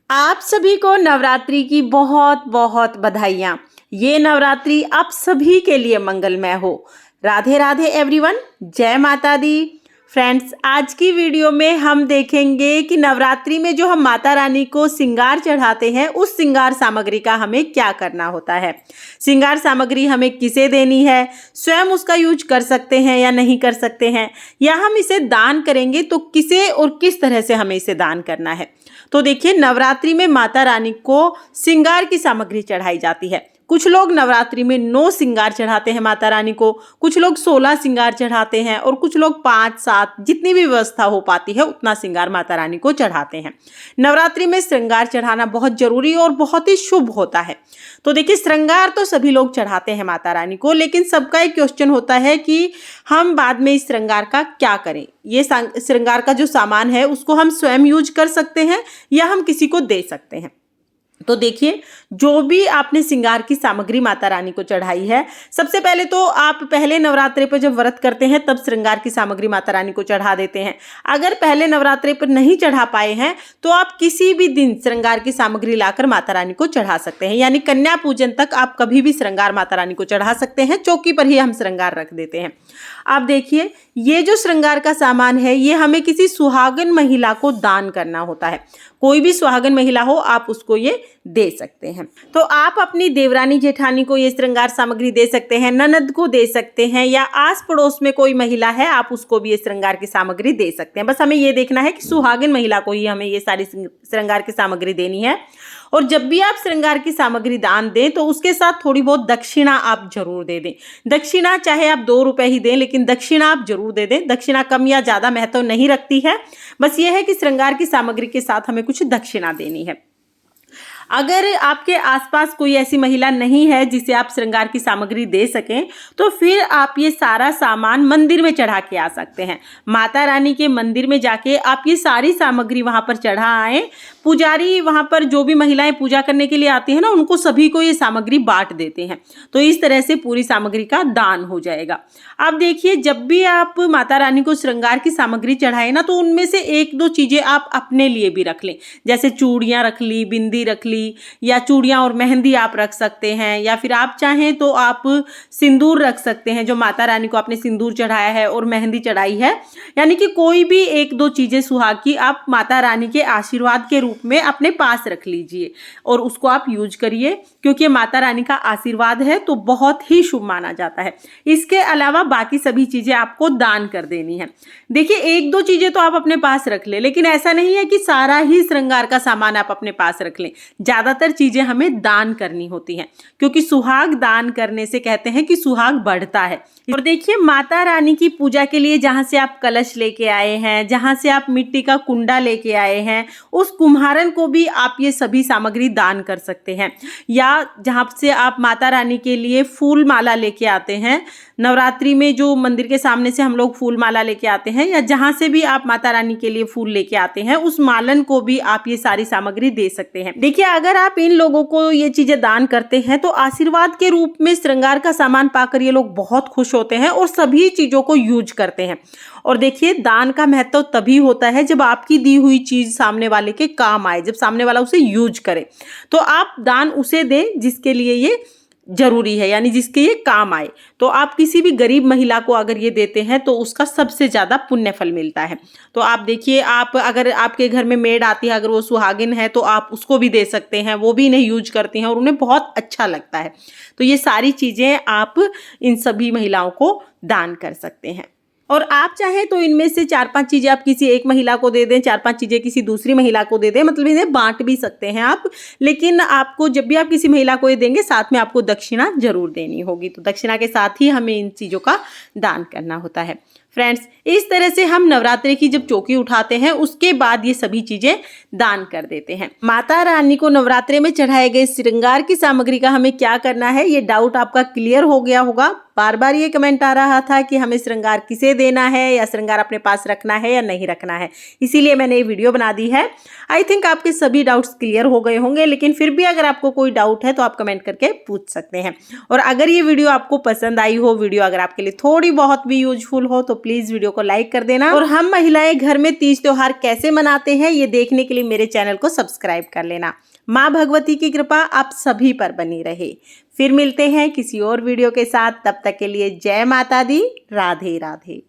आप सभी को नवरात्रि की बहुत बहुत बधाइयाँ। ये नवरात्रि आप सभी के लिए मंगलमय हो। राधे राधे एवरीवन, जय माता दी। फ्रेंड्स, आज की वीडियो में हम देखेंगे कि नवरात्रि में जो हम माता रानी को श्रृंगार चढ़ाते हैं, उस श्रृंगार सामग्री का हमें क्या करना होता है। श्रृंगार सामग्री हमें किसे देनी है, स्वयं उसका यूज कर सकते हैं या नहीं कर सकते हैं, या हम इसे दान करेंगे तो किसे और किस तरह से हमें इसे दान करना है। तो देखिए, नवरात्रि में माता रानी को श्रृंगार की सामग्री चढ़ाई जाती है। कुछ लोग नवरात्रि में 9 श्रृंगार चढ़ाते हैं माता रानी को, कुछ लोग 16 श्रृंगार चढ़ाते हैं और कुछ लोग 5-7 जितनी भी व्यवस्था हो पाती है उतना श्रृंगार माता रानी को चढ़ाते हैं। नवरात्रि में श्रृंगार चढ़ाना बहुत जरूरी और बहुत ही शुभ होता है। तो देखिए, श्रृंगार तो सभी लोग चढ़ाते हैं माता रानी को, लेकिन सबका एक क्वेश्चन होता है कि हम बाद में इस श्रृंगार का क्या करें। ये श्रृंगार का जो सामान है उसको हम स्वयं यूज कर सकते हैं या हम किसी को दे सकते हैं। तो देखिए, जो भी आपने श्रृंगार की सामग्री माता रानी को चढ़ाई है, सबसे पहले तो आप पहले नवरात्रि पर जब व्रत करते हैं तब श्रृंगार की सामग्री माता रानी को चढ़ा देते हैं। अगर पहले नवरात्रि पर नहीं चढ़ा पाए हैं तो आप किसी भी दिन श्रृंगार की सामग्री लाकर माता रानी को चढ़ा सकते हैं। यानी कन्या पूजन तक आप कभी भी श्रृंगार माता रानी को चढ़ा सकते हैं। चौकी पर ही हम श्रृंगार रख देते हैं। आप देखिए, ये जो श्रृंगार का सामान है ये हमें किसी सुहागन महिला को दान करना होता है। कोई भी सुहागन महिला हो, आप उसको ये दे सकते हैं। तो आप अपनी देवरानी जेठानी को ये श्रृंगार सामग्री दे सकते हैं, ननद को दे सकते हैं, या आस पड़ोस में कोई महिला है आप उसको भी ये श्रृंगार की सामग्री दे सकते हैं। बस हमें ये देखना है कि सुहागिन महिला को ही हमें ये सारी श्रृंगार की सामग्री देनी है। और जब भी आप श्रृंगार की सामग्री दान दें तो उसके साथ थोड़ी बहुत दक्षिणा आप जरूर दे दें। दक्षिणा चाहे आप 2 रुपए ही दें, लेकिन दक्षिणा आप जरूर दे दें। दक्षिणा कम या ज़्यादा महत्व नहीं रखती है, बस ये है कि श्रृंगार की सामग्री के साथ हमें कुछ दक्षिणा देनी है। अगर आपके आसपास कोई ऐसी महिला नहीं है जिसे आप श्रृंगार की सामग्री दे सकें, तो फिर आप ये सारा सामान मंदिर में चढ़ा के आ सकते हैं। माता रानी के मंदिर में जाके आप ये सारी सामग्री वहां पर चढ़ा आए। पुजारी वहां पर जो भी महिलाएं पूजा करने के लिए आती हैं ना, उनको सभी को ये सामग्री बांट देते हैं। तो इस तरह से पूरी सामग्री का दान हो जाएगा। आप देखिए, जब भी आप माता रानी को श्रृंगार की सामग्री चढ़ाए ना, तो उनमें से 1-2 चीजें आप अपने लिए भी रख लें। जैसे चूड़ियां रख ली, बिंदी रख ली, या चूड़ियां और मेहंदी आप रख सकते हैं, या फिर आप चाहें तो आप सिंदूर रख सकते हैं। जो माता रानी को आपने सिंदूर चढ़ाया है और मेहंदी चढ़ाई है, यानी कि कोई भी 1-2 चीजें सुहाग की आप माता रानी के आशीर्वाद के रूप में अपने पास रख लीजिए और उसको आप यूज करिए, क्योंकि माता रानी का आशीर्वाद है तो बहुत ही शुभ माना जाता है। इसके अलावा बाकी सभी चीजें आपको दान कर देनी है। देखिए, 1-2 चीजें तो आप अपने पास रख ले, लेकिन ऐसा नहीं है कि सारा ही श्रृंगार का सामान आप अपने पास रख लें। ज्यादातर चीजें हमें दान करनी होती हैं, क्योंकि सुहाग दान करने से कहते हैं कि सुहाग बढ़ता है। और देखिए, माता रानी की पूजा के लिए जहां से आप कलश लेके आए हैं, जहां से आप मिट्टी का कुंडा लेके आए हैं, उस कुम्हारन को भी आप ये सभी सामग्री दान कर सकते हैं। या जहां से आप माता रानी के लिए फूल माला लेके आते हैं, नवरात्रि में जो मंदिर के सामने से हम लोग फूल माला लेके आते हैं, या जहां से भी आप माता रानी के लिए फूल लेके आते हैं, उस मालन को भी आप ये सारी सामग्री दे सकते हैं। देखिए, अगर आप इन लोगों को ये चीजें दान करते हैं तो आशीर्वाद के रूप में श्रृंगार का सामान पाकर ये लोग बहुत खुश होते हैं और सभी चीजों को यूज करते हैं। और देखिए, दान का महत्व तभी होता है जब आपकी दी हुई चीज सामने वाले के काम आए, जब सामने वाला उसे यूज करे। तो आप दान उसे दें जिसके लिए ये जरूरी है, यानी जिसके ये काम आए। तो आप किसी भी गरीब महिला को अगर ये देते हैं तो उसका सबसे ज्यादा पुण्य फल मिलता है। तो आप देखिए, आप अगर आपके घर में मेड आती है, अगर वो सुहागिन है, तो आप उसको भी दे सकते हैं। वो भी इन्हें यूज करती हैं और उन्हें बहुत अच्छा लगता है। तो ये सारी चीजें आप इन सभी महिलाओं को दान कर सकते हैं। और आप चाहें तो इनमें से 4-5 चीजें आप किसी एक महिला को दे दें, 4-5 चीजें किसी दूसरी महिला को दे दें, मतलब इन्हें बांट भी सकते हैं आप। लेकिन आपको जब भी आप किसी महिला को ये देंगे, साथ में आपको दक्षिणा जरूर देनी होगी। तो दक्षिणा के साथ ही हमें इन चीजों का दान करना होता है। फ्रेंड्स, इस तरह से हम नवरात्रि की जब चौकी उठाते हैं उसके बाद ये सभी चीजें दान कर देते हैं। माता रानी को नवरात्रि में चढ़ाए गए श्रृंगार की सामग्री का हमें क्या करना है, ये डाउट आपका क्लियर हो गया होगा। बार बार ये कमेंट आ रहा था कि हमें श्रृंगार किसे देना है या श्रृंगार अपने पास रखना है या नहीं रखना है, इसीलिए मैंने ये वीडियो बना दी है। आई थिंक आपके सभी डाउट्स क्लियर हो गए होंगे, लेकिन फिर भी अगर आपको कोई डाउट है तो आप कमेंट करके पूछ सकते हैं। और अगर ये वीडियो आपको पसंद आई हो, वीडियो अगर आपके लिए थोड़ी बहुत भी यूजफुल हो, तो प्लीज वीडियो को लाइक कर देना। और हम महिलाएं घर में तीज त्योहार कैसे मनाते हैं ये देखने के लिए मेरे चैनल को सब्सक्राइब कर लेना। माँ भगवती की कृपा आप सभी पर बनी रहे। फिर मिलते हैं किसी और वीडियो के साथ, तब तक के लिए जय माता दी, राधे राधे।